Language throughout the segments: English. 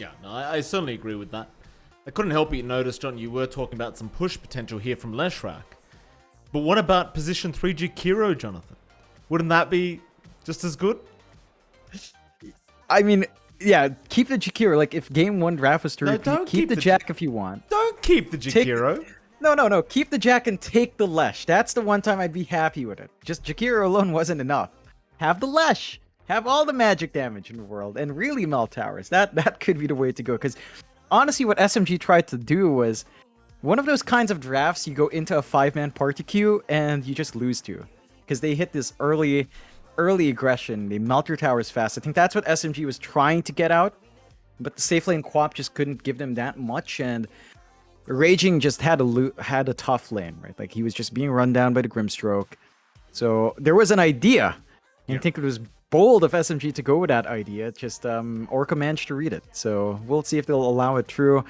Yeah, no, I certainly agree with that. I couldn't help but notice, John, you were talking about some push potential here from Leshrak. But what about position 3 Jakiro, Jonathan? Wouldn't that be just as good? I mean, yeah, keep the Jakiro. Like, if game 1 draft was to No, repeat, don't keep the Jack if you want. Don't keep the Jakiro. No. Keep the Jack and take the Lesh. That's the one time I'd be happy with it. Just Jakiro alone wasn't enough. Have the Lesh. Have all the magic damage in the world. And really melt towers. That could be the way to go. Because honestly, what SMG tried to do was one of those kinds of drafts you go into a 5-man party queue and you just lose to. Because they hit this early aggression. They melt your towers fast. I think that's what SMG was trying to get out. But the safe lane Quap just couldn't give them that much. And Raging just had a tough lane, right? Like, he was just being run down by the Grimstroke. So there was an idea. And I think it was bold of SMG to go with that idea. Just Orca managed to read it. So we'll see if they'll allow it through.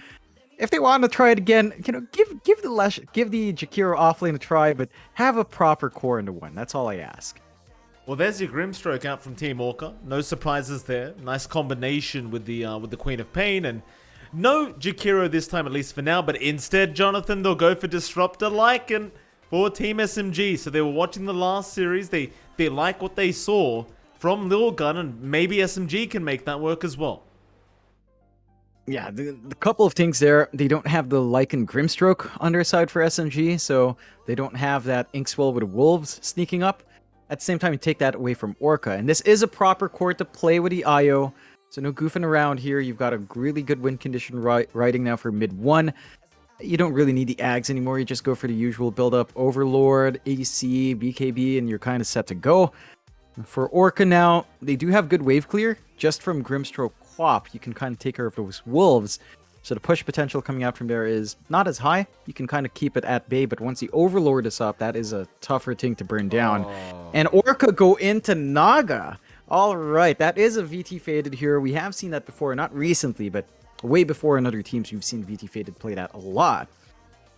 If they want to try it again, give the Jakiro offlane a try, but have a proper core into one. That's all I ask. Well, there's your Grimstroke out from Team Orca. No surprises there. Nice combination with the Queen of Pain, and no Jakiro this time, at least for now. But instead, Jonathan, they'll go for Disruptor Lycan for Team SMG. So they were watching the last series. They like what they saw from Lil Gun, and maybe SMG can make that work as well. Yeah, the couple of things there. They don't have the Lycan Grimstroke on their side for SMG, so they don't have that Inkswell with Wolves sneaking up. At the same time, you take that away from Orca. And this is a proper court to play with the IO, so no goofing around here. You've got a really good win condition riding now for mid 1. You don't really need the Ags anymore. You just go for the usual build-up Overlord, AC, BKB, and you're kind of set to go. For Orca now, they do have good wave clear. Just from Grimstroke Quap, you can kind of take care of those Wolves. So the push potential coming out from there is not as high. You can kind of keep it at bay, but once the Overlord is up, that is a tougher thing to burn down. And Orca go into Naga. All right, that is a VT Faded here. We have seen that before, not recently, but way before in other teams, we've seen VT Faded play that a lot.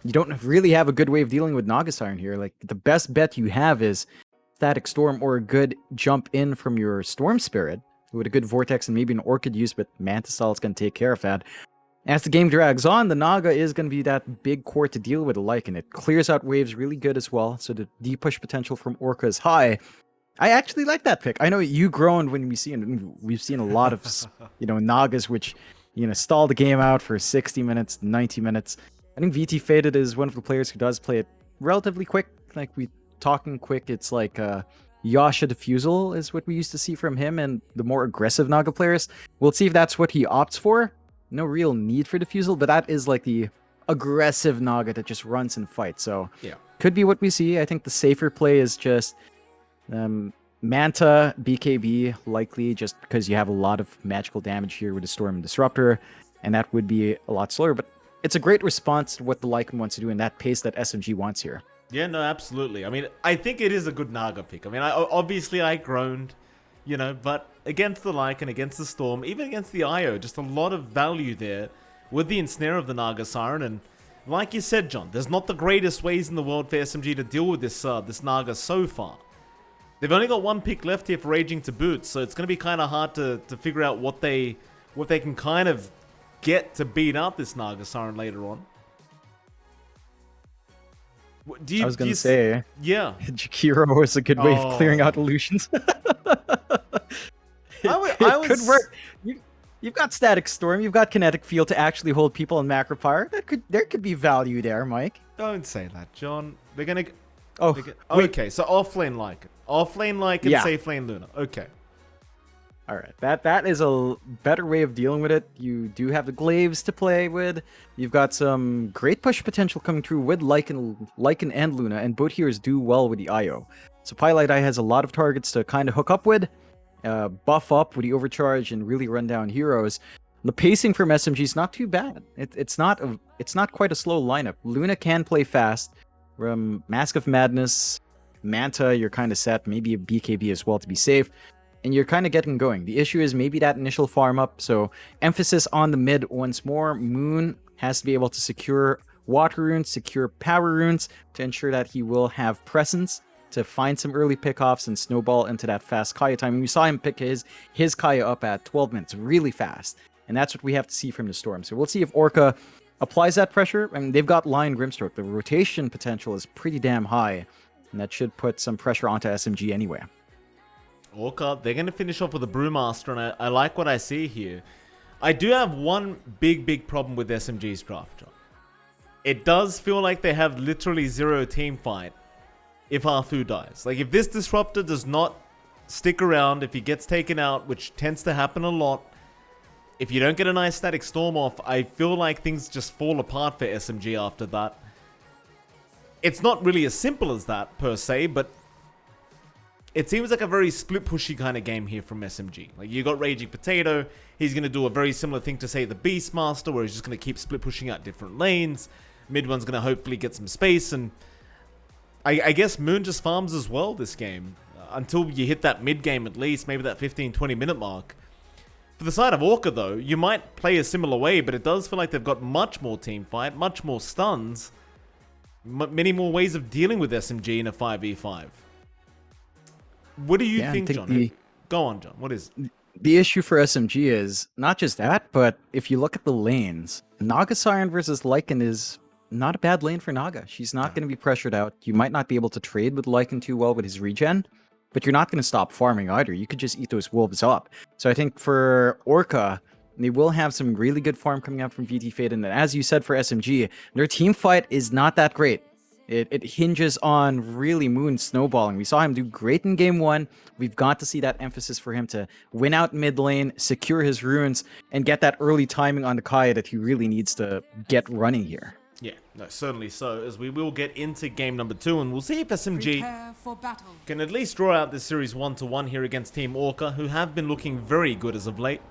You don't really have a good way of dealing with Naga Siren here. Like, the best bet you have is Static Storm or a good jump in from your Storm Spirit with a good Vortex and maybe an Orchid use, but Mantisol is going to take care of that. As the game drags on, the Naga is going to be that big core to deal with alike, and it clears out waves really good as well, so the D-push potential from Orca is high. I actually like that pick. I know you groaned when we've seen a lot of Nagas which stall the game out for 60 minutes, 90 minutes. I think VT Faded is one of the players who does play it relatively quick. Like, we talking quick, it's like Yasha Diffusal is what we used to see from him and the more aggressive Naga players. We'll see if that's what he opts for. No real need for Diffusal, but that is like the aggressive Naga that just runs and fights. So yeah, could be what we see. I think the safer play is just Manta, BKB, likely just because you have a lot of magical damage here with the Storm and Disruptor, and that would be a lot slower. But it's a great response to what the Lycan wants to do in that pace that SMG wants here. Yeah, no, absolutely. I mean, I think it is a good Naga pick. I mean, obviously I groaned, but against the Lycan, against the Storm, even against the IO, just a lot of value there with the Ensnare of the Naga Siren. And like you said, John, there's not the greatest ways in the world for SMG to deal with this Naga so far. They've only got one pick left here for Raging to boot, so it's going to be kind of hard to figure out what they can kind of get to beat out this Naga Siren later on. I was going to say, yeah, Jakiro is a good way of clearing out illusions. It could work. You've got Static Storm, you've got Kinetic Field to actually hold people in Macro Power. There could be value there, Mike. Don't say that, John. They're gonna. Okay, so offlane Lycan, yeah. safe lane Luna. Okay. All right, that is a better way of dealing with it. You do have the Glaives to play with. You've got some great push potential coming through with Lycan and Luna, and both heroes do well with the IO. So Pylite Eye has a lot of targets to kind of hook up with, buff up with the overcharge, and really run down heroes. The pacing from SMG is not too bad. It's not quite a slow lineup. Luna can play fast. Mask of Madness, Manta, you're kind of set. Maybe a BKB as well to be safe. And you're kind of getting going. The issue is maybe that initial farm up, so emphasis on the mid once more. Moon has to be able to secure water runes, secure power runes to ensure that he will have presence to find some early pickoffs and snowball into that fast Kaya time. And we saw him pick his Kaya up at 12 minutes really fast. And that's what we have to see from the Storm. So we'll see if Orca applies that pressure. I mean, they've got Lion Grimstroke. The rotation potential is pretty damn high, and that should put some pressure onto SMG anyway. Orca, they're going to finish off with a Brewmaster, and I like what I see here. I do have one big problem with SMG's draft, John. It does feel like they have literally zero team fight if Hafu dies. Like, if this Disruptor does not stick around, if he gets taken out, which tends to happen a lot, if you don't get a nice static storm off, I feel like things just fall apart for SMG after that. It's not really as simple as that, per se, but it seems like a very split-pushy kind of game here from SMG. Like, you got Raging Potato, he's going to do a very similar thing to, say, the Beastmaster, where he's just going to keep split-pushing out different lanes. Mid one's going to hopefully get some space, and I guess Moon just farms as well this game. Until you hit that mid-game at least, maybe that 15-20 minute mark. For the side of Orca, though, you might play a similar way, but it does feel like they've got much more team fight, much more stuns, many more ways of dealing with SMG in a 5v5. What do you think, John? Go on, John. What is the issue for SMG is not just that, but if you look at the lanes, Naga Siren versus Lycan is not a bad lane for Naga. She's not going to be pressured out. You might not be able to trade with Lycan too well with his regen, but you're not going to stop farming either. You could just eat those wolves up. So I think for Orca, they will have some really good farm coming out from VT Fade. And as you said for SMG, their team fight is not that great. It hinges on really Moon snowballing. We saw him do great in game 1. We've got to see that emphasis for him to win out mid lane, secure his runes, and get that early timing on the Kaya that he really needs to get running here. Yeah, no, certainly so, as we will get into game number 2, and we'll see if SMG can at least draw out this series 1-1 here against Team Orca, who have been looking very good as of late.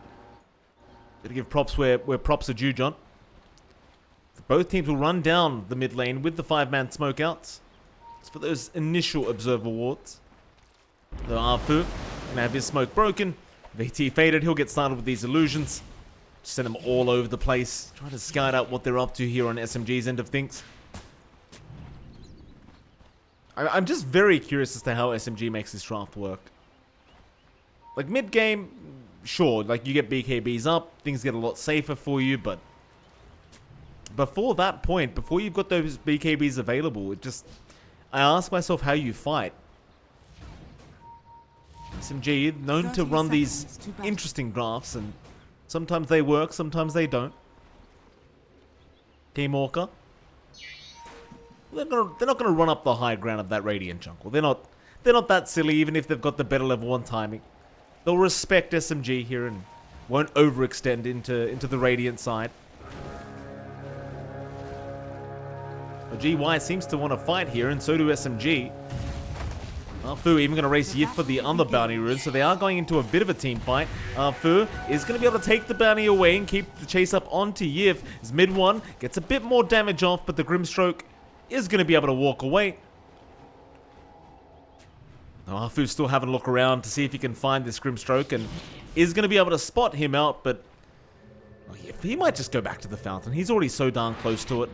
Gotta give props where props are due, John. Both teams will run down the mid lane with the 5-man smokeouts. It's for those initial observer wards. The Arfu gonna have his smoke broken. VT faded, he'll get started with these illusions. Send them all over the place. Trying to scout out what they're up to here on SMG's end of things. I'm just very curious as to how SMG makes this draft work. Like, mid-game, sure, like, you get BKBs up, things get a lot safer for you, but before that point, before you've got those BKBs available, I ask myself how you fight. SMG, known to run these interesting drafts, and sometimes they work, sometimes they don't. Team Orca, they're not going to run up the high ground of that Radiant jungle. They're not that silly, even if they've got the better level 1 timing. They'll respect SMG here and won't overextend into the Radiant side. Well, GY seems to want to fight here, and so do SMG. Fu even going to race Yif for the other bounty rune, so they are going into a bit of a team fight. Fu is going to be able to take the bounty away and keep the chase up onto Yif. As mid one gets a bit more damage off, but the Grimstroke is going to be able to walk away. Now, Fu's still having a look around to see if he can find this Grimstroke, and is going to be able to spot him out, but he might just go back to the fountain. He's already so darn close to it.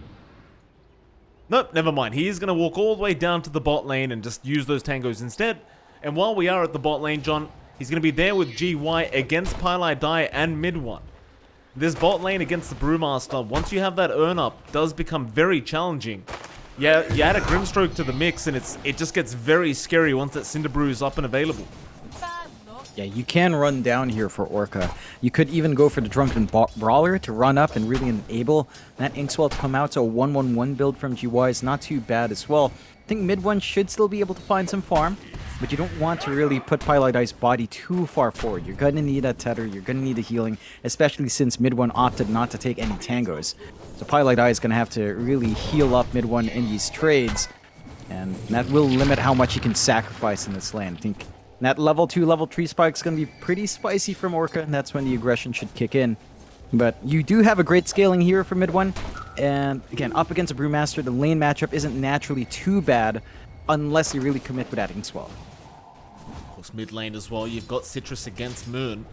Nope, never mind. He is going to walk all the way down to the bot lane and just use those tangos instead. And while we are at the bot lane, John, he's going to be there with GY against Pylai Dai and mid one. This bot lane against the Brewmaster, once you have that earn up, does become very challenging. Yeah, you add a Grimstroke to the mix and it just gets very scary once that Cinder Brew is up and available. Yeah, you can run down here for Orca. You could even go for the Drunken Brawler to run up and really enable that Inkswell to come out, so a 1-1-1 build from GY is not too bad as well. I think mid one should still be able to find some farm, but you don't want to really put Pylai Dai's body too far forward. You're going to need a tether, you're going to need a healing, especially since mid one opted not to take any tangos. So Pylai Dai is going to have to really heal up mid one in these trades, and that will limit how much he can sacrifice in this lane. I think that level 2, level 3 spike is going to be pretty spicy from Orca, and that's when the aggression should kick in. But you do have a great scaling here for mid 1, and again, up against a Brewmaster, the lane matchup isn't naturally too bad unless you really commit with that Inkswell. Of course, mid lane as well, you've got Citrus against Moon.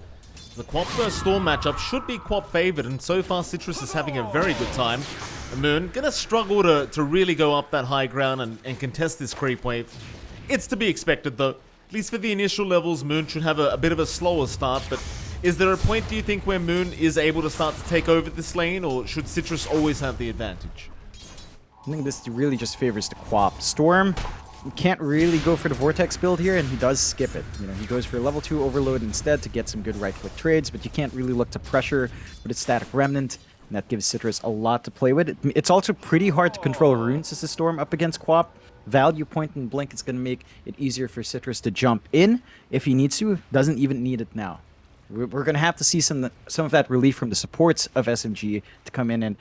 The Quap vs Storm matchup should be Quap favored, and so far Citrus is having a very good time. Moon gonna struggle to really go up that high ground and contest this creep wave. It's to be expected though. At least for the initial levels, Moon should have a bit of a slower start, but Is there a point, do you think, where Moon is able to start to take over this lane, or should Citrus always have the advantage? I think this really just favors the Quap. Storm can't really go for the Vortex build here, and he does skip it. You know, he goes for level 2 Overload instead to get some good right-click trades, but you can't really look to pressure with its Static Remnant, and that gives Citrus a lot to play with. It's also pretty hard to control runes as a Storm up against Quap. Value point and Blink is going to make it easier for Citrus to jump in if he needs to. Doesn't even need it now. We're going to have to see some of that relief from the supports of SMG to come in, and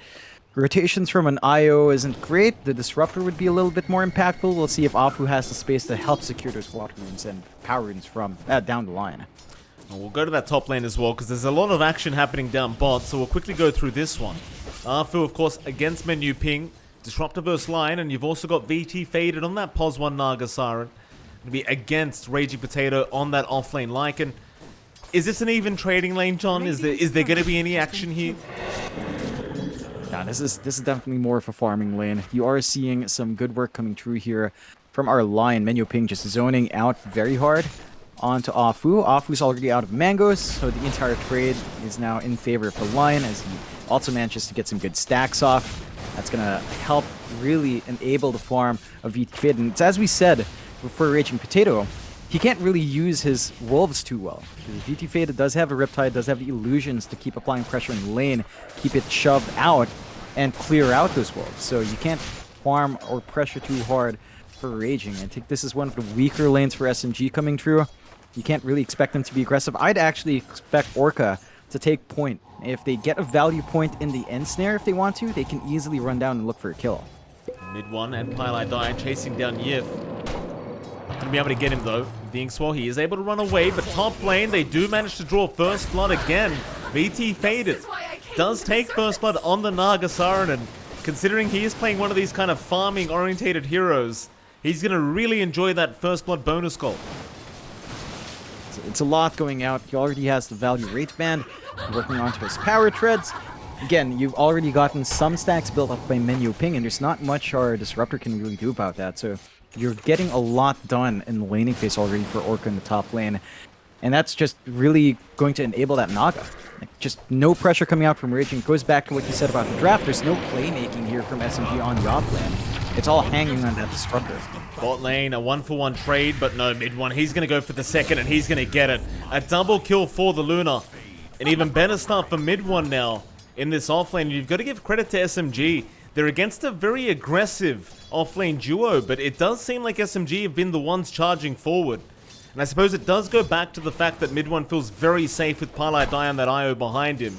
rotations from an IO isn't great. The Disruptor would be a little bit more impactful. We'll see if Afu has the space to help secure those water runes and power runes from down the line. Well, we'll go to that top lane as well, because there's a lot of action happening down bot, so we'll quickly go through this one. Afu, of course, against Menu Ping. Disruptor versus line, and you've also got VT faded on that Pos 1 Naga Siren. Gonna be against Raging Potato on that offlane Lycan. Is this an even trading lane, John? Is there going to be any action here? Nah, this is definitely more of a farming lane. You are seeing some good work coming through here from our line. Menu Ping just zoning out very hard onto Afu. Afu's already out of mangoes, so the entire trade is now in favor of the line as he also manages to get some good stacks off. That's going to help really enable the farm of VT Fade. And it's as we said for Raging Potato, he can't really use his wolves too well. VT Fade does have a Riptide, does have the illusions to keep applying pressure in the lane, keep it shoved out, and clear out those wolves. So you can't farm or pressure too hard for Raging. I think this is one of the weaker lanes for SMG coming through. You can't really expect them to be aggressive. I'd actually expect Orca to take point. If they get a value point in the end snare, if they want to, they can easily run down and look for a kill. Mid one and Pylai Dai chasing down Yif. Not gonna be able to get him though. The Inkswell, he is able to run away, but top lane, they do manage to draw first blood again. VT faded. Does take first blood on the Naga Siren, and considering he is playing one of these kind of farming orientated heroes, he's gonna really enjoy that first blood bonus goal. It's a lot going out. He already has the value rate band, working onto his power treads. Again, you've already gotten some stacks built up by Menu Ping, and there's not much our Disruptor can really do about that. So you're getting a lot done in the laning phase already for Orca in the top lane. And that's just really going to enable that Naga. Like, just no pressure coming out from Raging. It goes back to what you said about the draft. There's no playmaking here from SMG on the off lane. It's all hanging on that Disruptor. Bot lane, a 1-for-1 trade, but no, mid one. He's going to go for the second, and he's going to get it. A double kill for the Luna. An even better start for mid one now in this offlane. You've got to give credit to SMG. They're against a very aggressive offlane duo, but it does seem like SMG have been the ones charging forward. And I suppose it does go back to the fact that mid one feels very safe with Pylai Dai on that IO behind him.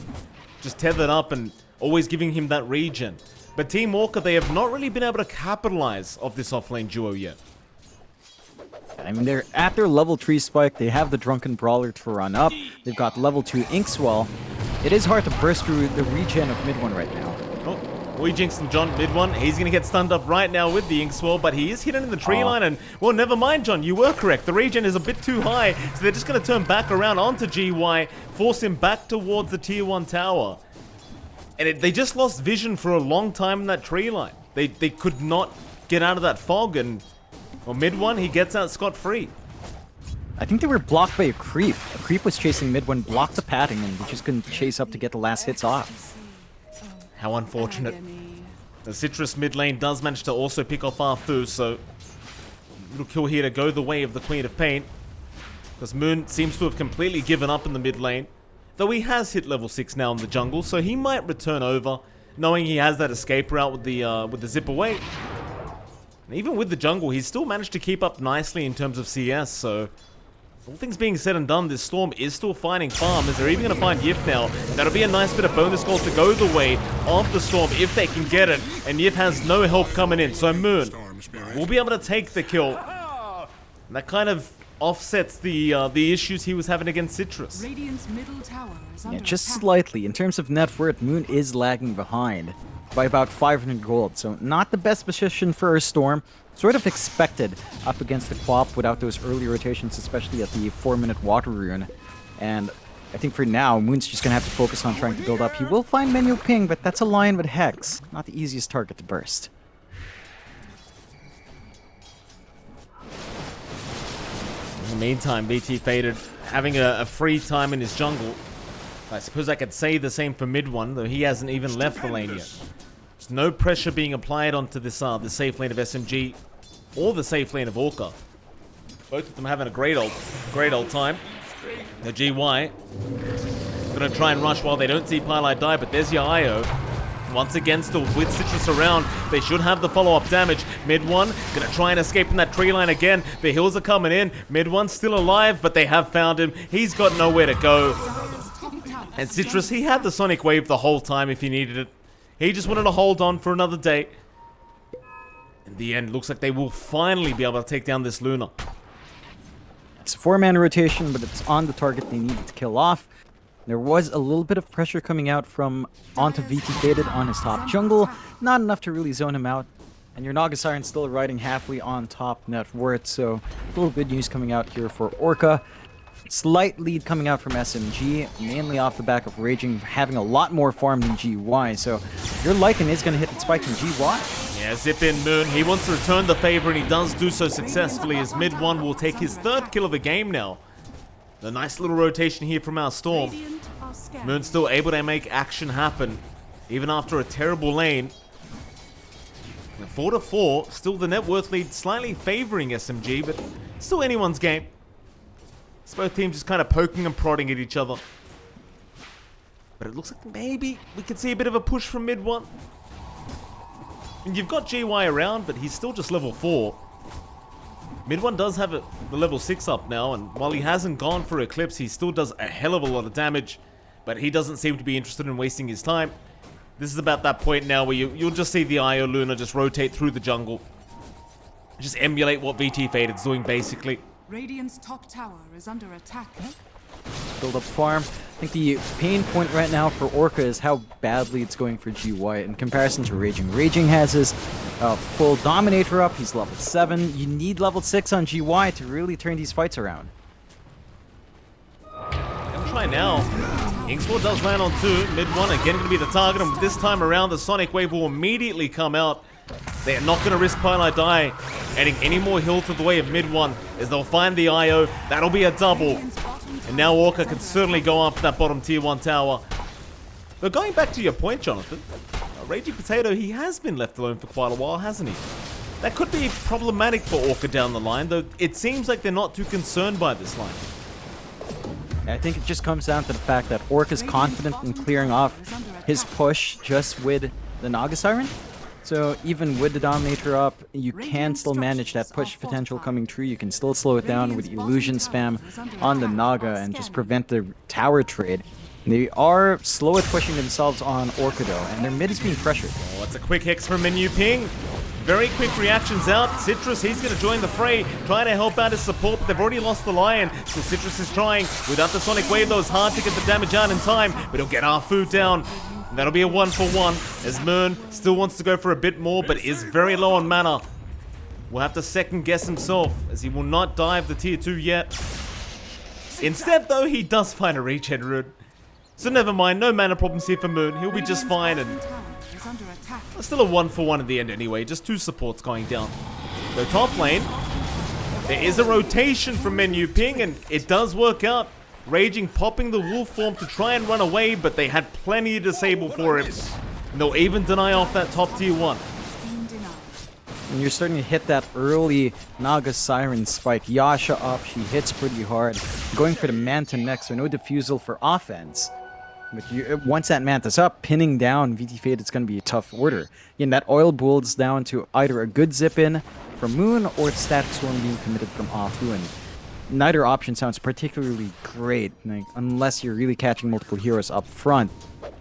Just tethered up and always giving him that regen. But Team Orca, they have not really been able to capitalize off this offlane duo yet. I mean, they're at their level 3 spike. They have the Drunken Brawler to run up. They've got level 2 Inkswell. It is hard to burst through the regen of mid one right now. Oh, we jinxed him, John. Mid one, he's going to get stunned up right now with the Inkswell, but he is hidden in the tree line. And, well, never mind, John. You were correct. The regen is a bit too high, so they're just going to turn back around onto GY, force him back towards the tier 1 tower. And they just lost vision for a long time in that tree line. They could not get out of that fog, and well, mid one, he gets out scot-free. I think they were blocked by a creep. A creep was chasing mid one, blocked the padding, and they just couldn't chase up to get the last hits off. How unfortunate. The Citrus mid lane does manage to also pick off Afu, so little kill here to go the way of the Queen of Pain. Because Moon seems to have completely given up in the mid lane. Though he has hit level 6 now in the jungle, so he might return over, knowing he has that escape route with the zip away. And even with the jungle, he's still managed to keep up nicely in terms of CS, so all things being said and done, this Storm is still finding farmers. They're even going to find Yif now. That'll be a nice bit of bonus gold to go the way of the Storm if they can get it, and Yif has no help coming in, so Moon will be able to take the kill. And that kind of offsets the issues he was having against Citrus. Radiant's middle tower is under Just attack. slightly. In terms of net worth, Moon is lagging behind by about 500 gold, so not the best position for a Storm. Sort of expected up against the Quap without those early rotations, especially at the 4-minute water rune. And I think for now, Moon's just going to have to focus on trying to build up. He will find Menu Ping, but that's a lion with Hex. Not the easiest target to burst. In the meantime, BT Faded having a free time in his jungle. I suppose I could say the same for mid one, though he hasn't even left the lane yet. There's no pressure being applied onto this the safe lane of SMG or the safe lane of Orca. Both of them having a great old time. The GY gonna try and rush while they don't see Pylite die, but there's your IO. Once again, still with Citrus around, they should have the follow-up damage. Mid one gonna try and escape from that tree line again. The hills are coming in. Mid one's still alive, but they have found him. He's got nowhere to go. And Citrus, he had the Sonic Wave the whole time if he needed it. He just wanted to hold on for another day. In the end, looks like they will finally be able to take down this Luna. It's a 4-man rotation, but it's on the target they needed to kill off. There was a little bit of pressure coming out from onto VT Faded on his top jungle. Not enough to really zone him out. And your Naga Siren still riding halfway on top net worth, so a little good news coming out here for Orca. Slight lead coming out from SMG, mainly off the back of Raging having a lot more farm than GY, so your Lycan is going to hit the spike from GY. Yeah, zip in Moon. He wants to return the favor, and he does do so successfully as mid one will take his 3rd kill of the game now. A nice little rotation here from our Storm. Moon's still able to make action happen, even after a terrible lane. 4-4, still the net worth lead slightly favoring SMG, but still anyone's game. It's both teams just kind of poking and prodding at each other. But it looks like maybe we could see a bit of a push from mid one. And you've got GY around, but he's still just level 4. Mid one does have the level 6 up now, and while he hasn't gone for Eclipse, he still does a hell of a lot of damage. But he doesn't seem to be interested in wasting his time. This is about that point now where you'll just see the IO Luna just rotate through the jungle. Just emulate what VT Faded's doing, basically. Radiant's top tower is under attack. Build up farm. I think the pain point right now for Orca is how badly it's going for GY in comparison to Raging. Raging has his full Dominator up. He's level 7. You need level 6 on GY to really turn these fights around. Gonna try now. Inkswell does land on 2. Mid 1 again going to be the target, and this time around the Sonic Wave will immediately come out. They are not going to risk Pylite die adding any more heal to the way of mid 1 as they'll find the IO. That'll be a double. And now Orca can certainly go after that bottom tier 1 tower. But going back to your point, Jonathan, Raging Potato, he has been left alone for quite a while, hasn't he? That could be problematic for Orca down the line, though it seems like they're not too concerned by this line. I think it just comes down to the fact that Orca's confident in clearing off his push just with the Naga Siren. So even with the Dominator up, you can still manage that push potential coming true. You can still slow it down with illusion spam on the Naga and just prevent the tower trade. They are slow at pushing themselves on Orca though, and their mid is being pressured. Oh, it's a quick hex from Menu Ping. Very quick reactions out. Citrus, he's going to join the fray, trying to help out his support, but they've already lost the Lion. So Citrus is trying. Without the Sonic Wave, though, it's hard to get the damage out in time, but he'll get our food down. And that'll be a 1-for-1, as Mern still wants to go for a bit more, but is very low on mana. Will have to second guess himself, as he will not dive the tier 2 yet. Instead, though, he does find a regen rune. So never mind, no mana problems here for Moon. He'll be just fine, and still a 1-for-1 at the end anyway. Just 2 supports going down. So top lane, there is a rotation from Menu Ping, and it does work out. Raging popping the wolf form to try and run away, but they had plenty to disable for him. And they'll even deny off that top tier 1. And you're starting to hit that early Naga Siren spike. Yasha up, she hits pretty hard. Going for the Manta next, so no diffusal for offense. But once that Manta's up, pinning down VT Fade, it's going to be a tough order. And that oil boils down to either a good zip-in from Moon or Static Storm being committed from Afu. And neither option sounds particularly great, unless you're really catching multiple heroes up front.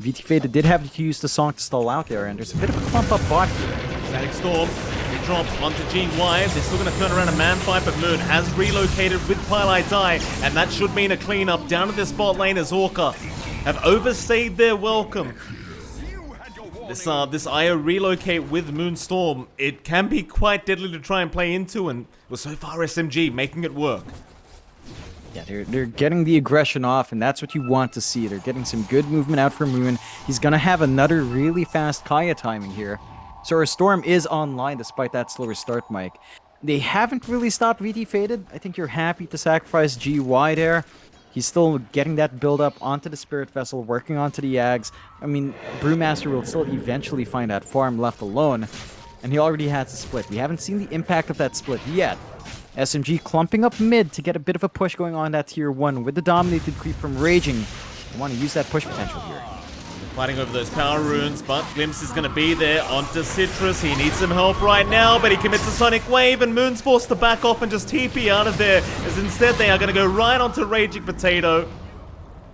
VT Fade did have to use the song to stall out there, and there's a bit of a clump up bot here. Static Storm, it dropped onto GY. They're still going to turn around a man fight, but Moon has relocated with Pylite Eye, and that should mean a cleanup down to this bot lane as Orca have overstayed their welcome. This IO relocate with Moonstorm, it can be quite deadly to try and play into, and well, so far SMG making it work. Yeah, they're getting the aggression off, and that's what you want to see. They're getting some good movement out for Moon. He's gonna have another really fast Kaya timing here. So our Storm is online despite that slower start, Mike. They haven't really stopped VT Faded. I think you're happy to sacrifice GY there. He's still getting that build up onto the Spirit Vessel, working onto the Yags. I mean, Brewmaster will still eventually find that farm left alone, and he already has a split. We haven't seen the impact of that split yet. SMG clumping up mid to get a bit of a push going on that tier 1 with the dominated creep from Raging. They want to use that push potential here. Fighting over those power runes, but Glimpse is going to be there onto Citrus. He needs some help right now, but he commits a Sonic Wave, and Moon's forced to back off and just TP out of there, as instead they are going to go right onto Raging Potato.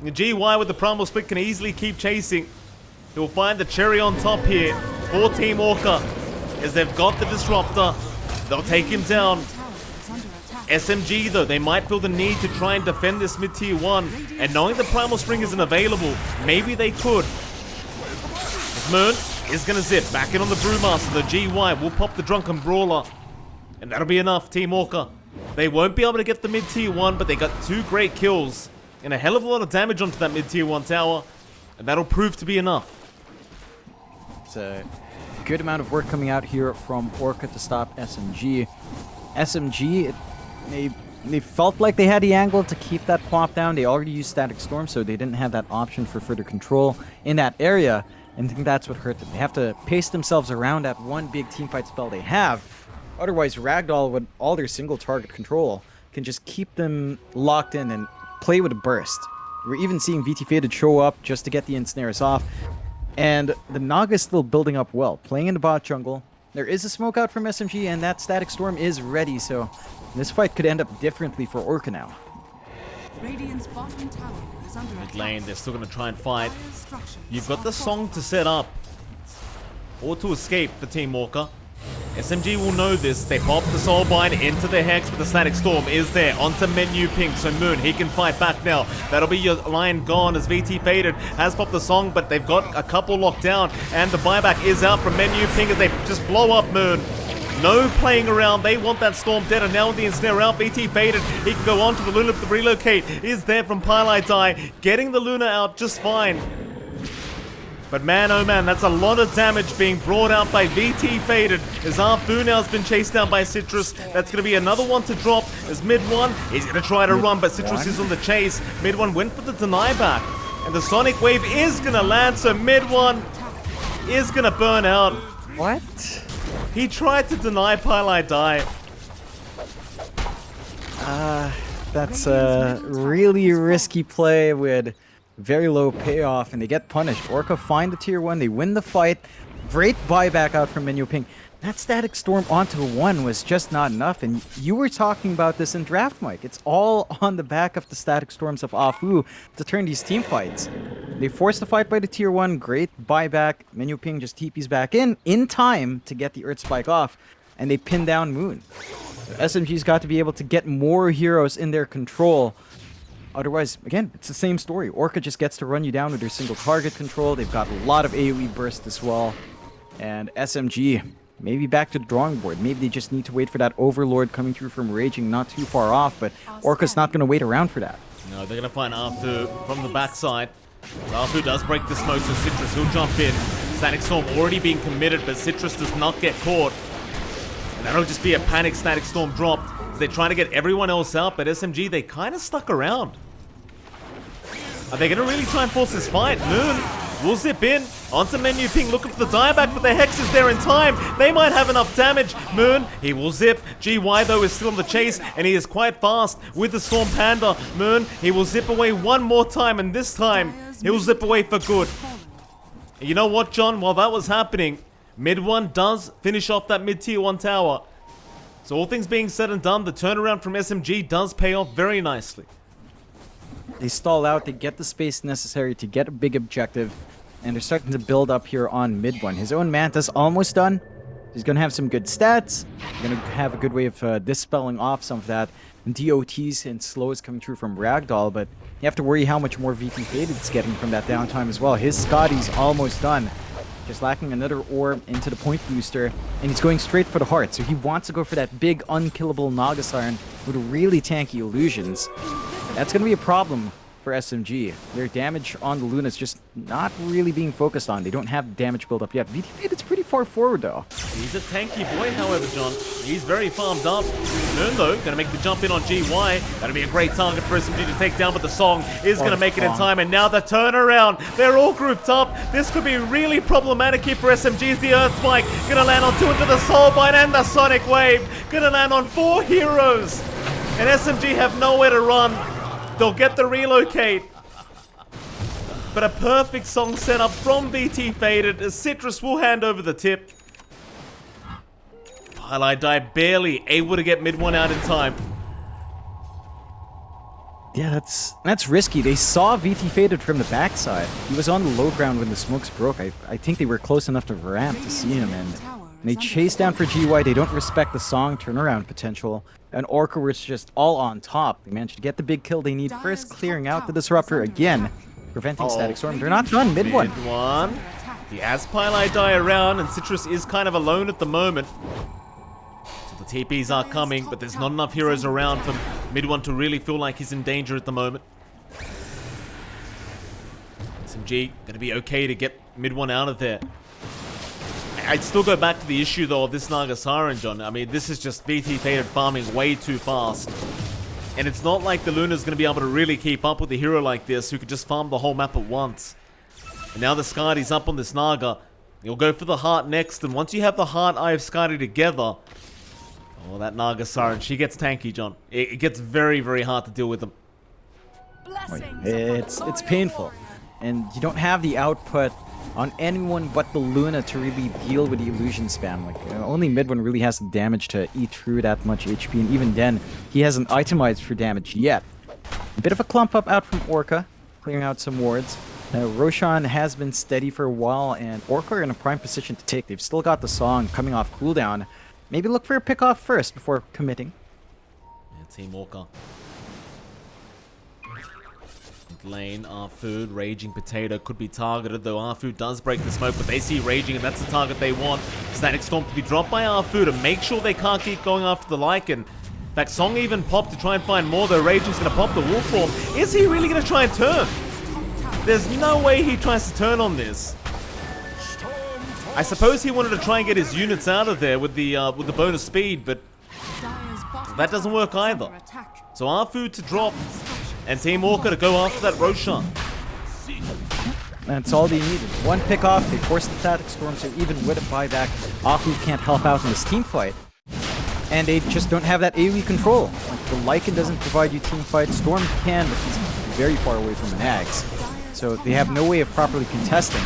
GY with the Primal Split can easily keep chasing. He'll find the cherry on top here for Team Orca, as they've got the Disruptor. They'll take him down. SMG though, they might feel the need to try and defend this mid-tier 1, and knowing the Primal Spring isn't available, maybe they could. Moon is going to zip back in on the Brewmaster. The GY will pop the Drunken Brawler, and that'll be enough. Team Orca, they won't be able to get the mid-tier 1, but they got 2 great kills and a hell of a lot of damage onto that mid-tier 1 tower, and that'll prove to be enough. It's a good amount of work coming out here from Orca to stop SMG. SMG, they felt like they had the angle to keep that plop down. They already used Static Storm, so they didn't have that option for further control in that area. And I think that's what hurt them. They have to pace themselves around that one big teamfight spell they have. Otherwise, Ragdoll, with all their single target control, can just keep them locked in and play with a burst. We're even seeing VT Faded show up just to get the ensnares off. And the Naga is still building up well, playing in the bot jungle. There is a smoke out from SMG, and that Static Storm is ready, so this fight could end up differently for Orca now. Radiant's bottom tower is under Mid attack. lane, they're still going to try and fight. Dire's structures You've got are the song to fortified. set up, or to escape for Team Orca. SMG will know this. They pop the Soulbind into the Hex, but the Static Storm is there. Onto Menu Pink, so Moon, he can fight back now. That'll be your line gone as VT Faded has popped the song, but they've got a couple locked down, and the buyback is out from Menu Pink as they just blow up Moon. No playing around, they want that Storm dead, and now with the Ensnare out, BT Faded, he can go on to the Luna. The relocate is there from Pylite Die, getting the Luna out just fine. But man, oh man, that's a lot of damage being brought out by VT Faded, as Arfu now has been chased down by Citrus. That's going to be another one to drop, as mid one is going to try to run, but Citrus is on the chase. Mid one went for the deny back, and the Sonic Wave is going to land, so mid one is going to burn out. What? He tried to deny Pylite Die. That's a really risky play with very low payoff, and they get punished. Orca find the tier 1, they win the fight. Great buyback out from Menu Ping. That Static Storm onto 1 was just not enough, and you were talking about this in Draft, Mike. It's all on the back of the Static Storms of Afu to turn these team fights. They forced the fight by the tier 1, great buyback. Menu Ping just TPs back in time to get the Earth Spike off, and they pin down Moon. So SMG's got to be able to get more heroes in their control. Otherwise, again, it's the same story. Orca just gets to run you down with their single target control. They've got a lot of AoE burst as well. And SMG, maybe back to the drawing board. Maybe they just need to wait for that Overlord coming through from Raging not too far off, but Orca's not going to wait around for that. No, they're going to find Arfu from the backside. Arfu does break the smoke, so Citrus will jump in. Static Storm already being committed, but Citrus does not get caught. And that'll just be a panic Static Storm dropped. They're trying to get everyone else out, but SMG, they kind of stuck around. Are they going to really try and force this fight? Moon will zip in onto Menu Ping, looking for the dieback, but the Hex is there in time. They might have enough damage. Moon, he will zip. GY, though, is still on the chase, and he is quite fast with the Storm Panda. Moon, he will zip away one more time, and this time, he'll zip away for good. And you know what, John? While that was happening, mid one does finish off that mid-tier 1 tower. So all things being said and done, the turnaround from SMG does pay off very nicely. They stall out, they get the space necessary to get a big objective, and they're starting to build up here on mid one. His own Manta's almost done. He's going to have some good stats. He's going to have a good way of dispelling off some of that DOTs and slows coming through from Ragdoll, but you have to worry how much more VT Faded is getting from that downtime as well. His Scotty's almost done. Just lacking another orb into the point booster, and he's going straight for the heart, so he wants to go for that big unkillable Naga Siren with really tanky illusions. That's going to be a problem for SMG. Their damage on the Luna is just not really being focused on. They don't have damage build up yet. VT Faded's pretty far forward though. He's a tanky boy, however, John. He's very farmed up. Moon, though, going to make the jump in on GY. That'll be a great target for SMG to take down, but the song is going to make it in time. And now the turnaround. They're all grouped up. This could be really problematic here for SMG as the Earth Spike. Going to land on 2 into the Soulbite and the Sonic Wave. Going to land on 4 heroes. And SMG have nowhere to run. They'll get the relocate. But a perfect song setup from BT Faded as Citrus will hand over the tip. Highlight Die barely able to get mid one out in time. Yeah, that's risky. They saw VT Faded from the backside. He was on the low ground when the smokes broke. I think they were close enough to ramp to see him, and they chase down for GY. They don't respect the song turnaround potential. And Orca was just all on top. They managed to get the big kill they need first, clearing out the Disruptor again, preventing Static Storm. They're not done. Mid one. He has Pylite Die around, and Citrus is kind of alone at the moment. So the TPs are coming, but there's not enough heroes around for mid one to really feel like he's in danger at the moment. SMG gonna be okay to get mid one out of there. I'd still go back to the issue though of this Naga Siren, John. I mean, this is just BT Faded farming way too fast. And it's not like the Luna's going to be able to really keep up with a hero like this who could just farm the whole map at once. And now the Skardy's up on this Naga. You'll go for the Heart next, and once you have the Heart, Eye of Skardy together... Oh, that Naga Siren, she gets tanky, John. It gets very, very hard to deal with them. It's painful. And you don't have the output on anyone but the Luna to really deal with the illusion spam. Like, only mid one really has the damage to eat through that much HP, and even then, he hasn't itemized for damage yet. A bit of a clump up out from Orca, clearing out some wards. Roshan has been steady for a while, and Orca are in a prime position to take. They've still got the song coming off cooldown. Maybe look for a pick off first before committing. Yeah, Team Orca. Lane, Arfood, Raging Potato could be targeted, though Arfood does break the smoke, but they see Raging, and that's the target they want. Static Storm to be dropped by Arfood to make sure they can't keep going after the Lycan. In fact, Song even popped to try and find more, though Raging's going to pop the Wolf Form. Is he really going to try and turn? There's no way he tries to turn on this. I suppose he wanted to try and get his units out of there with the bonus speed, but that doesn't work either. So Arfood to drop, and Team Orca to go after that Roshan. That's all they needed. One pick off, they forced the Static Storm, so even with a buyback, Arfood can't help out in this team fight. And they just don't have that AoE control. Like, the Lycan doesn't provide you team fight. Storm can, but he's very far away from an Axe. So they have no way of properly contesting.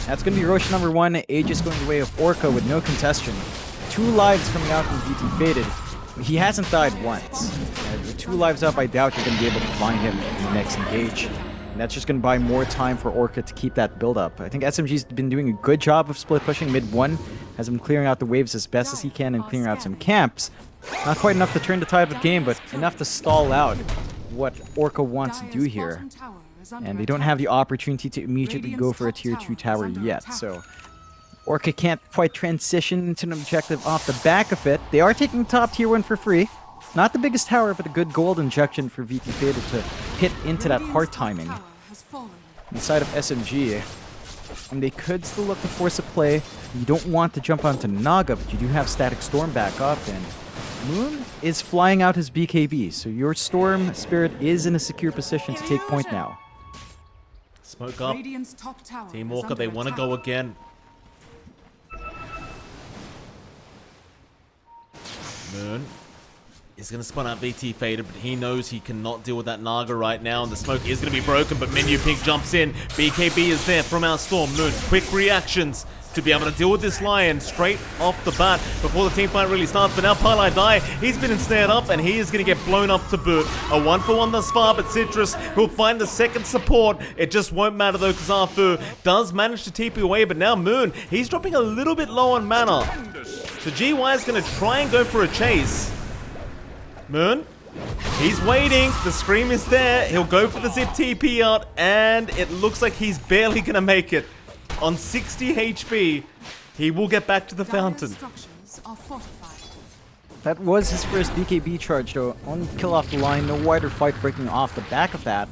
That's going to be Roshan number 1. Aegis going the way of Orca with no contestation. 2 lives coming out from BT Faded. He hasn't died once. With 2 lives up, I doubt you're going to be able to find him in the next engage. And that's just going to buy more time for Orca to keep that build up. I think SMG's been doing a good job of split pushing mid 1, has been clearing out the waves as best as he can and clearing out some camps. Not quite enough to turn the tide of the game, but enough to stall out what Orca wants to do here. And they don't have the opportunity to immediately go for a tier 2 tower yet, so Orca can't quite transition into an objective off the back of it. They are taking top tier 1 for free. Not the biggest tower, but a good gold injection for VT Faded to hit into that hard timing. Inside of SMG, and they could still look to force a play. You don't want to jump onto Naga, but you do have Static Storm back up, and Moon is flying out his BKB, so your Storm Spirit is in a secure position to take point now. Smoke up. Team Orca, they want to go again. Moon is going to spun out BT Faded, but he knows he cannot deal with that Naga right now, and the smoke is going to be broken, but Menu Pink jumps in. BKB is there from our Storm. Moon, quick reactions to be able to deal with this Lion straight off the bat before the team fight really starts. But now Pylite Die, he's been ensnared up, and he is going to get blown up to boot. A 1-for-1 thus far, but Citrus will find the second support. It just won't matter though, because Arfu does manage to TP away, but now Moon, he's dropping a little bit low on mana. So GY is going to try and go for a chase. Moon, he's waiting. The Scream is there. He'll go for the zip TP out, and it looks like he's barely going to make it. On 60 HP, he will get back to the fountain. That was his first BKB charge, though. Only kill off the line, no wider fight breaking off the back of that.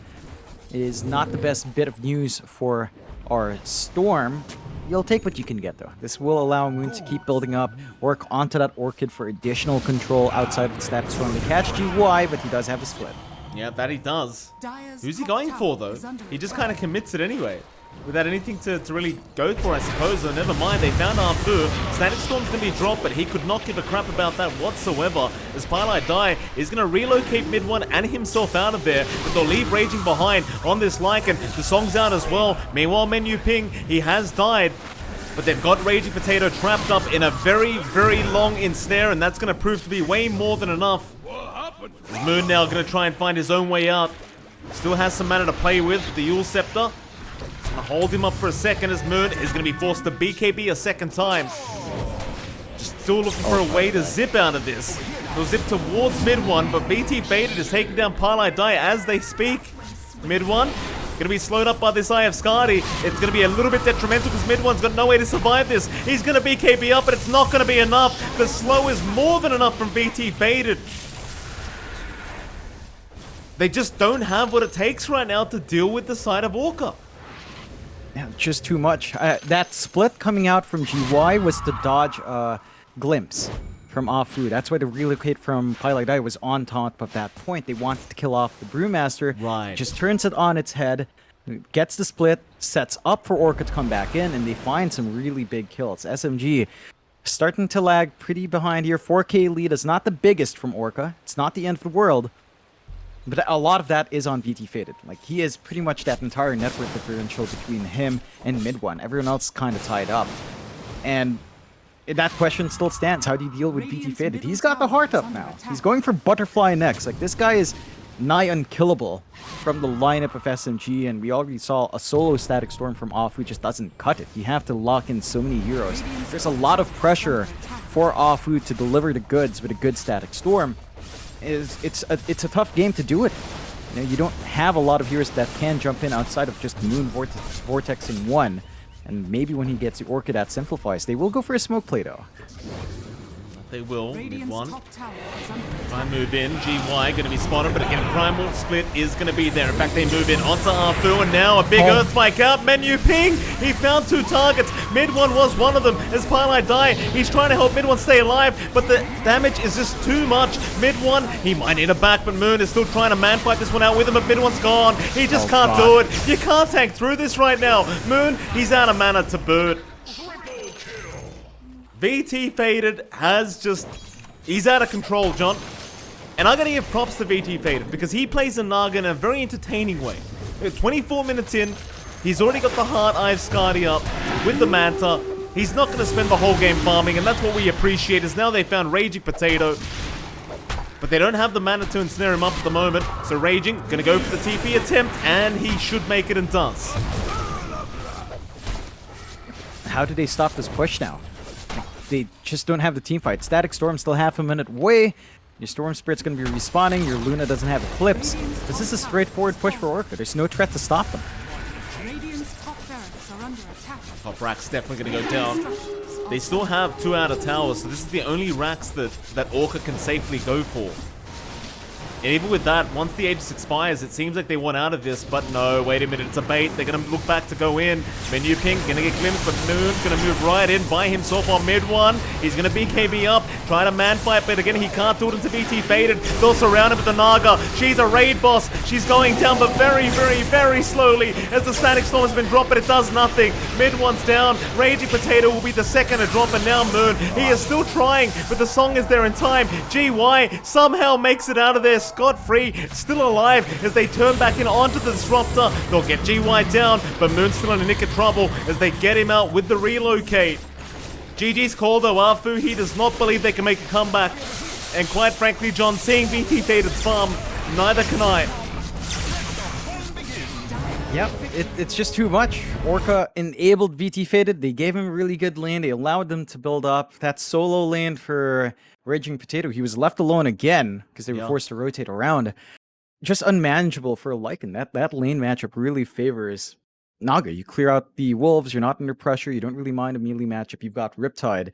is not the best bit of news for our Storm. You'll take what you can get, though. This will allow Moon to keep building up, work onto that Orchid for additional control outside of the static storm to catch GY, but he does have a split. Yeah, that he does. Dire's Who's he top going tower for, though? is under He just attack. kind of commits it anyway. Without anything to really go for, I suppose. So never mind, they found Arfu. Static Storm's going to be dropped, but he could not give a crap about that whatsoever. As Pilot Die is going to relocate mid one and himself out of there, but they'll leave Raging behind on this Lycan. The song's out as well. Meanwhile, Menu Ping, he has died. But they've got Raging Potato trapped up in a very, very long ensnare, and that's going to prove to be way more than enough. Is Moon now going to try and find his own way out? Still has some mana to play with the Yule Scepter. Gonna hold him up for a second as Moon is going to be forced to BKB a second time. Just still looking for a way to zip out of this. They'll zip towards mid one, but BT Faded is taking down Parlay Die as they speak. Mid one gonna be slowed up by this Eye of Skadi. It's gonna be a little bit detrimental because mid one's got no way to survive this. He's gonna BKB up, but it's not gonna be enough. The slow is more than enough from BT Faded. They just don't have what it takes right now to deal with the side of Orca. Yeah, just too much. That split coming out from GY was to dodge Glimpse from Afu. That's why the relocate from Pilot Die was on top of that point. They wanted to kill off the Brewmaster. Right. Just turns it on its head, gets the split, sets up for Orca to come back in, and they find some really big kills. SMG starting to lag pretty behind here. 4K lead is not the biggest from Orca. It's not the end of the world. But a lot of that is on VT Faded. Like, he is pretty much that entire network differential between him and mid one. Everyone else is kind of tied up. And that question still stands. How do you deal with VT Faded? He's got the heart up now. He's going for Butterfly next. Like, this guy is nigh unkillable from the lineup of SMG, and we already saw a solo Static Storm from Off who just doesn't cut it. You have to lock in so many heroes. There's a lot of pressure for Afu to deliver the goods with a good Static Storm. It's a tough game to do it. You know, you don't have a lot of heroes that can jump in outside of just Moon Vortex in one. And maybe when he gets the Orchid that simplifies, they will go for a smoke play though. They will. Mid Radiant's one. top tower is under attack. Try and move in. GY going to be spotted, but again, Primal Split is going to be there. In fact, they move in onto Arfu, and now a big Earth Spike out. Menu Ping, he found two targets. Mid one was one of them as Pilot Die. He's trying to help mid one stay alive, but the damage is just too much. Mid one, he might need a back, but Moon is still trying to man fight this one out with him, but mid one's gone. He just can't do it. You can't tank through this right now. Moon, he's out of mana to boot. VT Faded has just... He's out of control, John. And I'm going to give props to VT Faded because he plays a Naga in a very entertaining way. 24 minutes in, he's already got the Heart Eye of Skadi up with the Manta. He's not going to spend the whole game farming, and that's what we appreciate, is now they found Raging Potato. But they don't have the mana to ensnare him up at the moment. So Raging, going to go for the TP attempt, and he should make it and does. How do they stop this push now? They just don't have the team fight. Static Storm still half a minute away. Your Storm Spirit's going to be respawning. Your Luna doesn't have Eclipse. This is a straightforward push for Orca. There's no threat to stop them. Radiant's top barracks are under attack. Top rack's definitely going to go down. They still have 2 outer towers, so this is the only racks that Orca can safely go for. And even with that, once the Aegis expires, it seems like they want out of this, but no, wait a minute, it's a bait. They're going to look back to go in. Menu Ping going to get glimpsed, but Moon's going to move right in by himself on mid one. He's going to BKB up, try to man fight, but again, he can't do it into VT Faded. They'll surround him with the Naga. She's a raid boss. She's going down, but very, very, very slowly as the Static Storm has been dropped, but it does nothing. Mid one's down. Raging Potato will be the second to drop, and now Moon. He is still trying, but the song is there in time. GY somehow makes it out of there scot-free, still alive as they turn back in onto the Disruptor. They'll get GY down, but Moon's still in a nick of trouble as they get him out with the relocate. GG's call though, Afu, he does not believe they can make a comeback. And quite frankly, John, seeing VT Faded's farm, neither can I. Yep, it's just too much. Orca enabled VT Faded. They gave him a really good lane. They allowed them to build up. That solo lane for Raging Potato, he was left alone again because they were forced to rotate around. Just unmanageable for a Lycan. That lane matchup really favors Naga. You clear out the wolves, you're not under pressure, you don't really mind a melee matchup. You've got Riptide.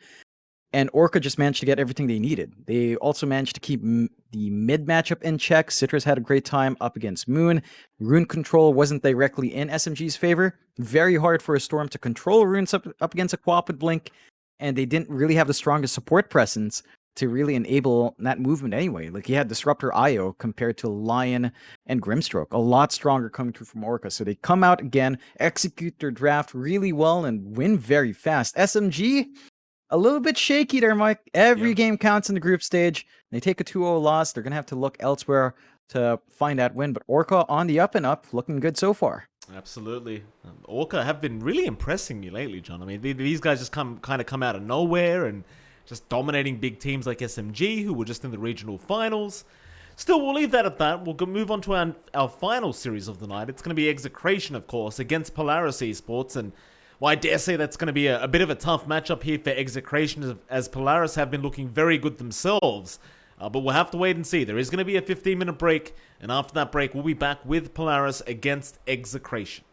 And Orca just managed to get everything they needed. They also managed to keep the mid matchup in check. Citrus had a great time up against Moon. Rune control wasn't directly in SMG's favor. Very hard for a Storm to control runes up against a Quap with Blink. And they didn't really have the strongest support presence to really enable that movement anyway. Like, he had Disruptor IO compared to Lion and Grimstroke. A lot stronger coming through from Orca. So they come out again, execute their draft really well, and win very fast. SMG, a little bit shaky there, Mike. Every game counts in the group stage. They take a 2-0 loss. They're going to have to look elsewhere to find that win. But Orca on the up and up, looking good so far. Absolutely. Orca have been really impressing me lately, John. I mean, these guys just come out of nowhere and just dominating big teams like SMG, who were just in the regional finals. Still, we'll leave that at that. We'll move on to our final series of the night. It's going to be Execration, of course, against Polaris Esports. And well, I dare say that's going to be a bit of a tough matchup here for Execration, as Polaris have been looking very good themselves. But we'll have to wait and see. There is going to be a 15-minute break, and after that break, we'll be back with Polaris against Execration.